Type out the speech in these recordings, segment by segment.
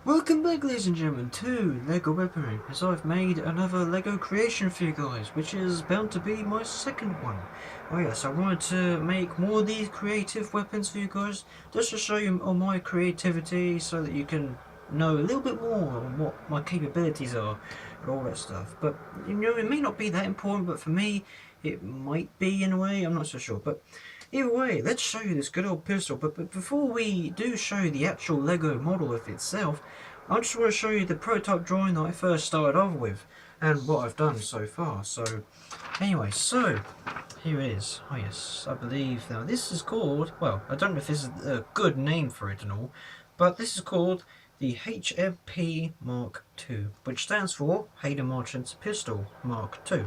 Welcome back, ladies and gentlemen, to LEGO Weaponry, as I've made another LEGO creation for you guys, which is bound to be my second one. Oh yes, I wanted to make more of these creative weapons for you guys, just to show you all my creativity, so that you can know a little bit more on what my capabilities are, and all that stuff. But, you know, it may not be that important, but for me, it might be in a way, I'm not so sure. But either way, let's show you this good old pistol. But before we do show you the actual LEGO model of itself, I just want to show you the prototype drawing that I first started off with and what I've done so far. So anyway, so here it is. Oh yes, I believe now this is called, well, I don't know if this is a good name for it and all, but this is called the HMP Mark II, which stands for Hayden Marchant's Pistol Mark II.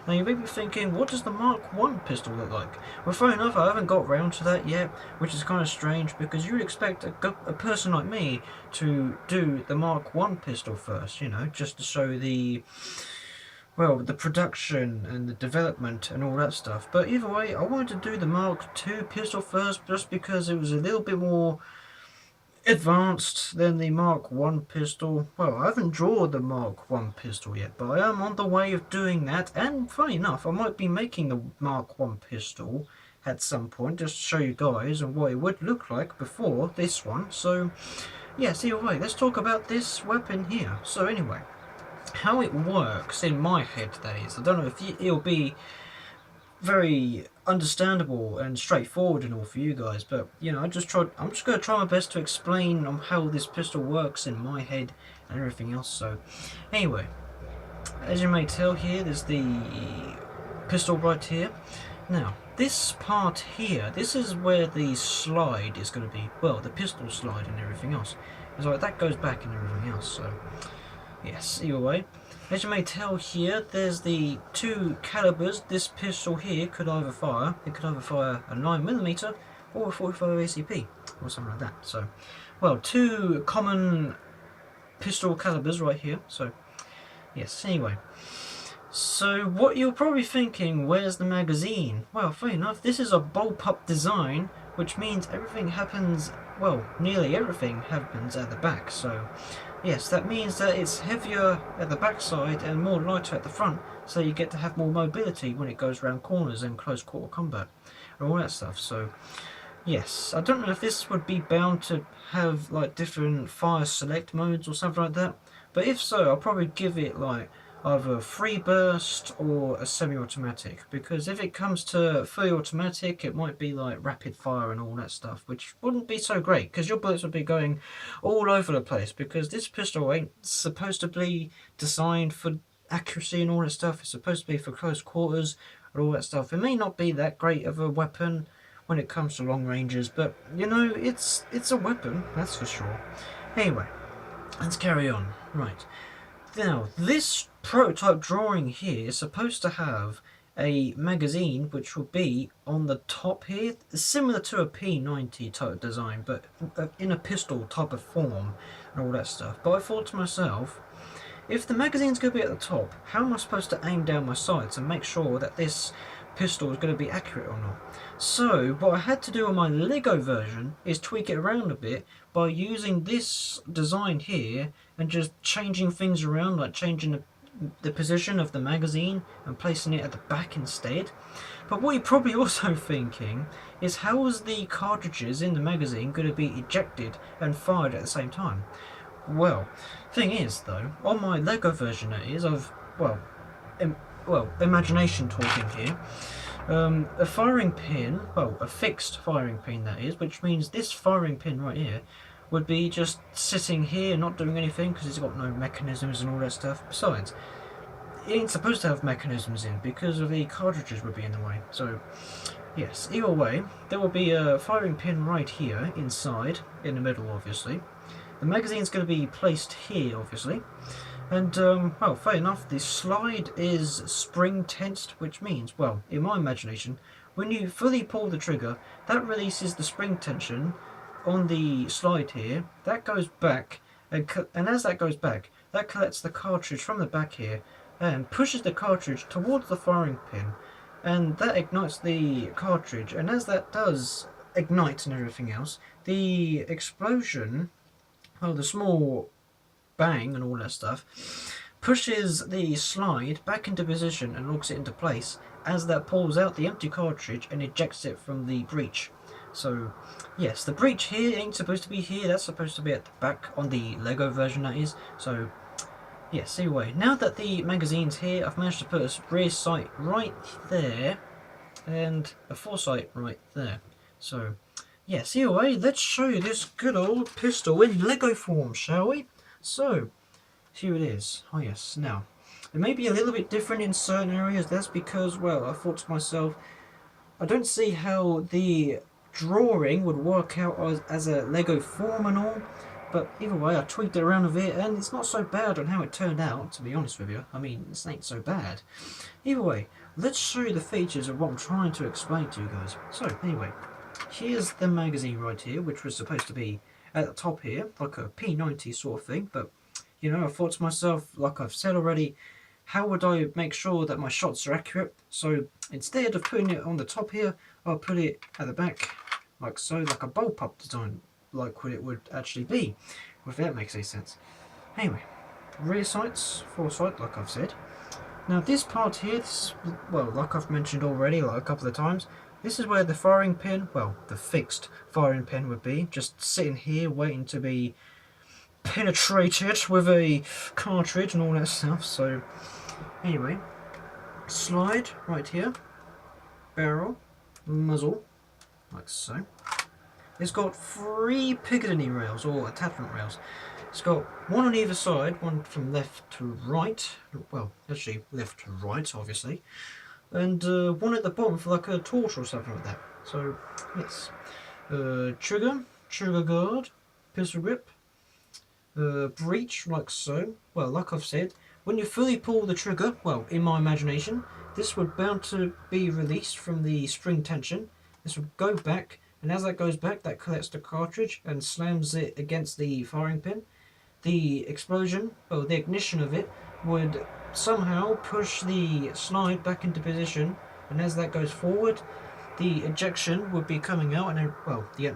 Now you may be thinking, what does the Mark I pistol look like? Well, fair enough, I haven't got round to that yet, which is kind of strange because you'd expect a person like me to do the Mark I pistol first, you know, just to show the, well, the production and the development and all that stuff. But either way, I wanted to do the Mark II pistol first just because it was a little bit more advanced than the Mark I pistol. Well, I haven't drawn the Mark I pistol yet, but I am on the way of doing that. And funny enough, I might be making the Mark I pistol at some point, just to show you guys and what it would look like before this one. So, yes, either way, let's talk about this weapon here. So anyway, how it works in my head, that is. I don't know if it'll be very understandable and straightforward and all for you guys, but you know, I'm just going to try my best to explain on how this pistol works in my head and everything else. So anyway, as you may tell here, there's the pistol right here. Now this part here, this is where the slide is going to be, well, the pistol slide and everything else. It's like that goes back and everything else. So yes, either way, as you may tell here, there's the two calibers. This pistol here could either fire, it could either fire a 9mm or a 45 ACP or something like that. So, well, two common pistol calibers right here. So, yes, anyway. So, what you're probably thinking, where's the magazine? Well, fair enough, this is a bullpup design, which means everything happens, well, nearly everything happens at the back. So, yes, that means that it's heavier at the backside and more lighter at the front, so you get to have more mobility when it goes around corners and close quarter combat and all that stuff. So, yes, I don't know if this would be bound to have like different fire select modes or something like that, but if so, I'll probably give it like either free burst or a semi-automatic, because if it comes to fully automatic, it might be like rapid fire and all that stuff, which wouldn't be so great because your bullets would be going all over the place, because this pistol ain't supposed to be designed for accuracy and all that stuff. It's supposed to be for close quarters and all that stuff. It may not be that great of a weapon when it comes to long ranges, but you know, it's a weapon, that's for sure. Anyway, let's carry on. Right. Now, this prototype drawing here is supposed to have a magazine which will be on the top here, similar to a P90 type design, but in a pistol type of form and all that stuff. But I thought to myself, if the magazine's going to be at the top, how am I supposed to aim down my sights and make sure that this pistol is going to be accurate or not? So what I had to do on my Lego version is tweak it around a bit by using this design here and just changing things around, like changing the position of the magazine and placing it at the back instead. But what you're probably also thinking is, how is the cartridges in the magazine going to be ejected and fired at the same time? Well, thing is though, on my Lego version that is, of, well, imagination talking here, a firing pin, well, a fixed firing pin that is, which means this firing pin right here would be just sitting here not doing anything because it's got no mechanisms and all that stuff. Besides, it ain't supposed to have mechanisms in because of the cartridges would be in the way. So yes, either way, there will be a firing pin right here inside, in the middle obviously. The magazine's going to be placed here obviously. And, well, fair enough, the slide is spring tensed, which means, well, in my imagination, when you fully pull the trigger, that releases the spring tension on the slide here. That goes back, and as that goes back, that collects the cartridge from the back here and pushes the cartridge towards the firing pin, and that ignites the cartridge. And as that does ignite and everything else, the explosion, well, the small bang and all that stuff, pushes the slide back into position and locks it into place as that pulls out the empty cartridge and ejects it from the breech. So yes, the breech here ain't supposed to be here, that's supposed to be at the back on the Lego version, that is. So yes, anyway, now that the magazine's here, I've managed to put a rear sight right there and a foresight right there. So yes, anyway, let's show you this good old pistol in Lego form, shall we? So here it is. Oh yes, now it may be a little bit different in certain areas. That's because, well, I thought to myself, I don't see how the drawing would work out as a Lego form and all. But either way, I tweaked it around a bit, and it's not so bad on how it turned out, to be honest with you. I mean, this ain't so bad. Either way, let's show you the features of what I'm trying to explain to you guys. So, anyway, here's the magazine right here, which was supposed to be at the top here, like a P90 sort of thing. But, you know, I thought to myself, like I've said already, how would I make sure that my shots are accurate? So, instead of putting it on the top here, I'll put it at the back, like so, like a bullpup design, like what it would actually be, if that makes any sense. Anyway, rear sights, foresight, like I've said. Now this part here, well, like I've mentioned already, like a couple of times, this is where the firing pin, well, the fixed firing pin would be, just sitting here waiting to be penetrated with a cartridge and all that stuff. So anyway, slide right here, barrel, muzzle, like so. It's got 3 Picatinny rails, or attachment rails. It's got one on either side, one from left to right, well, actually left to right, obviously, and one at the bottom for like a torch or something like that. So, yes. Trigger guard, pistol grip, breech, like so. Well, like I've said, when you fully pull the trigger, well, in my imagination, this would bound to be released from the spring tension. This would go back, and as that goes back, that collects the cartridge and slams it against the firing pin. The explosion, or the ignition of it, would somehow push the slide back into position, and as that goes forward, the ejection would be coming out, and well, the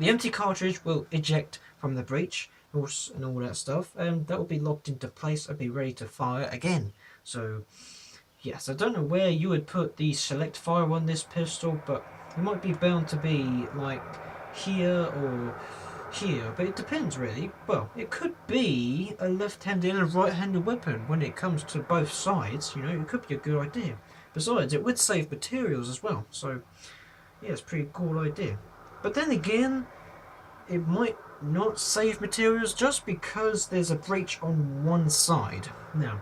empty cartridge will eject from the breech and all that stuff, and that will be locked into place and be ready to fire again. So yes, I don't know where you would put the select fire on this pistol, but it might be bound to be like here or here, but it depends really. Well, it could be a left-handed and a right-handed weapon when it comes to both sides, you know, it could be a good idea. Besides, it would save materials as well, so yeah, it's a pretty cool idea. But then again, it might not save materials just because there's a breach on one side. Now,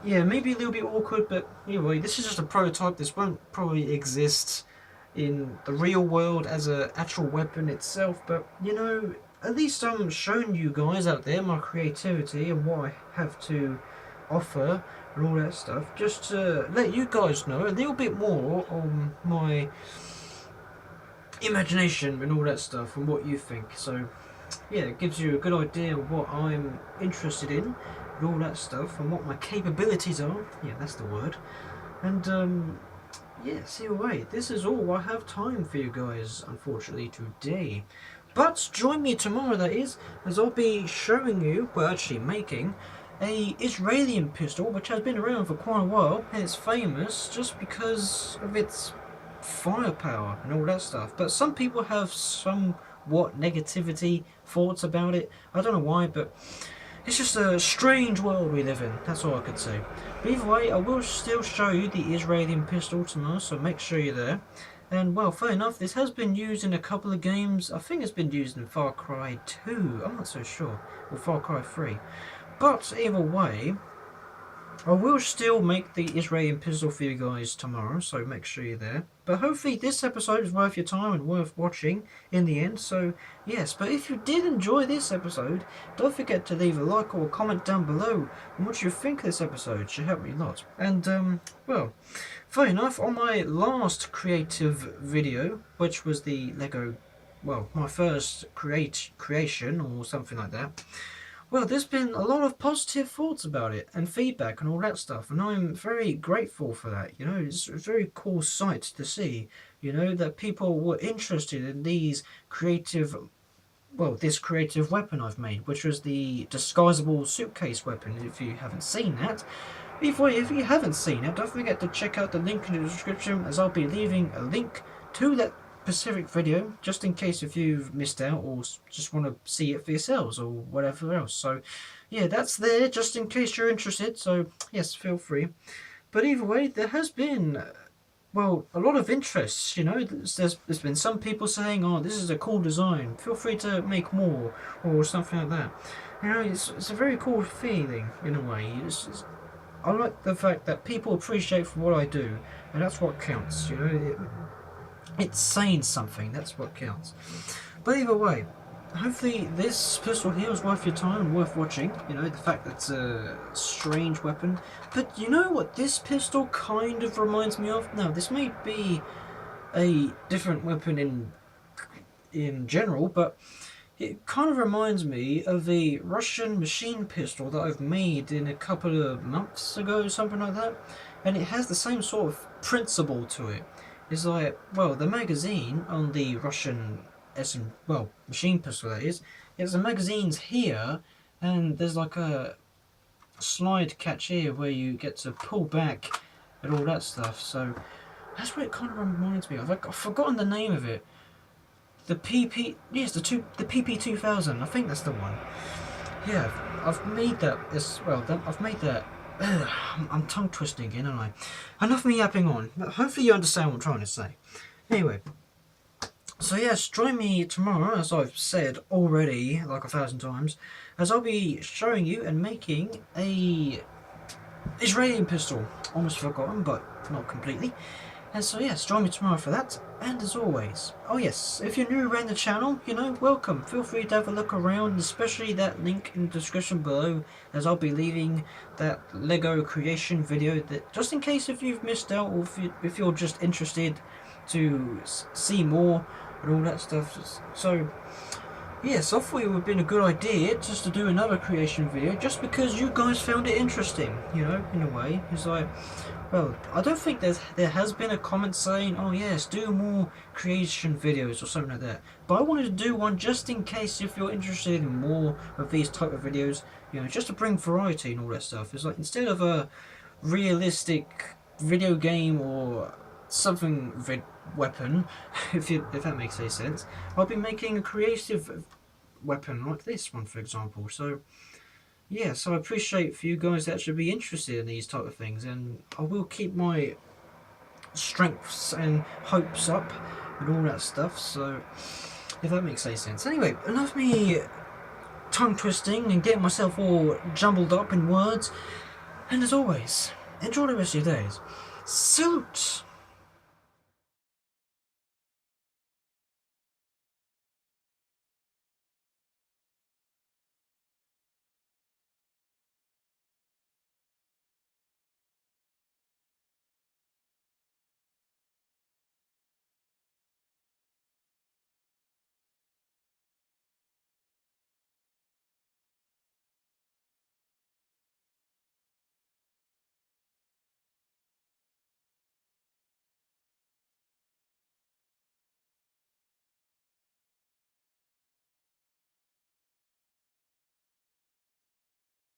yeah, maybe a little bit awkward, but anyway, this is just a prototype. This won't probably exist in the real world as an actual weapon itself, but you know, at least I'm showing you guys out there my creativity and what I have to offer and all that stuff, just to let you guys know a little bit more on my imagination and all that stuff and what you think. So yeah, it gives you a good idea of what I'm interested in and all that stuff and what my capabilities are. Yeah, that's the word. And yes, anyway, this is all I have time for you guys, unfortunately, today. But join me tomorrow, that is, as I'll be showing you, well, actually making, a Israeli pistol, which has been around for quite a while, and it's famous just because of its firepower and all that stuff. But some people have somewhat negativity thoughts about it. I don't know why, but it's just a strange world we live in, that's all I could say. But either way, I will still show you the Israeli pistol tomorrow, so make sure you're there. And well, fair enough, this has been used in a couple of games. I think it's been used in Far Cry 2, I'm not so sure, or Far Cry 3. But either way, I will still make the Israeli pistol for you guys tomorrow, so make sure you're there. But hopefully this episode is worth your time and worth watching in the end, so yes. But if you did enjoy this episode, don't forget to leave a like or a comment down below on what you think of this episode. It should help me a lot. And, well, fair enough, on my last creative video, which was the Lego, well, my first creation or something like that, well, there's been a lot of positive thoughts about it and feedback and all that stuff, and I'm very grateful for that. You know, it's a very cool sight to see, you know, that people were interested in these creative well, this creative weapon I've made, which was the disguisable suitcase weapon. If you haven't seen that, if you haven't seen it, don't forget to check out the link in the description, as I'll be leaving a link to that specific video, just in case if you've missed out or just want to see it for yourselves or whatever else. So yeah, that's there just in case you're interested, so yes, feel free. But either way, there has been, well, a lot of interest. You know, there's been some people saying, oh, this is a cool design, feel free to make more, or something like that. You know, it's a very cool feeling in a way. I like the fact that people appreciate for what I do, and that's what counts. You know, it's saying something. That's what counts. But either way, hopefully this pistol here was worth your time and worth watching. You know, the fact that it's a strange weapon. But you know what this pistol kind of reminds me of? Now, this may be a different weapon in general, but it kind of reminds me of a Russian machine pistol that I've made in a couple of months ago, something like that. And it has the same sort of principle to it. It's like, well, the magazine on the Russian machine pistol that is, the magazine's here, and there's like a slide catch here where you get to pull back and all that stuff. So that's what it kind of reminds me of. I've forgotten the name of it. The yes, the PP2000. I think that's the one. Yeah, I've made that as well. I've made that. I'm tongue twisting again, aren't I? Enough of me yapping on. Hopefully you understand what I'm trying to say. Anyway, so yes, join me tomorrow, as I've said already like 1,000 times, as I'll be showing you and making a Israeli pistol. Almost forgotten, but not completely. And so yes, join me tomorrow for that. And as always, oh yes, if you're new around the channel, you know, welcome. Feel free to have a look around, especially that link in the description below, as I'll be leaving that Lego creation video, that just in case if you've missed out, or if you're just interested to see more and all that stuff. So yes, I thought it would have been a good idea just to do another creation video, just because you guys found it interesting, you know, in a way. It's like, well, I don't think there has been a comment saying, oh yes, do more creation videos or something like that. But I wanted to do one just in case if you're interested in more of these type of videos, you know, just to bring variety and all that stuff. It's like, instead of a realistic video game or something weapon, if that makes any sense, I'll be making a creative weapon like this one, for example. So yeah, so I appreciate for you guys that should be interested in these type of things, and I will keep my strengths and hopes up and all that stuff. So if that makes any sense. Anyway, enough me tongue twisting and getting myself all jumbled up in words, and as always, enjoy the rest of your days. Salute!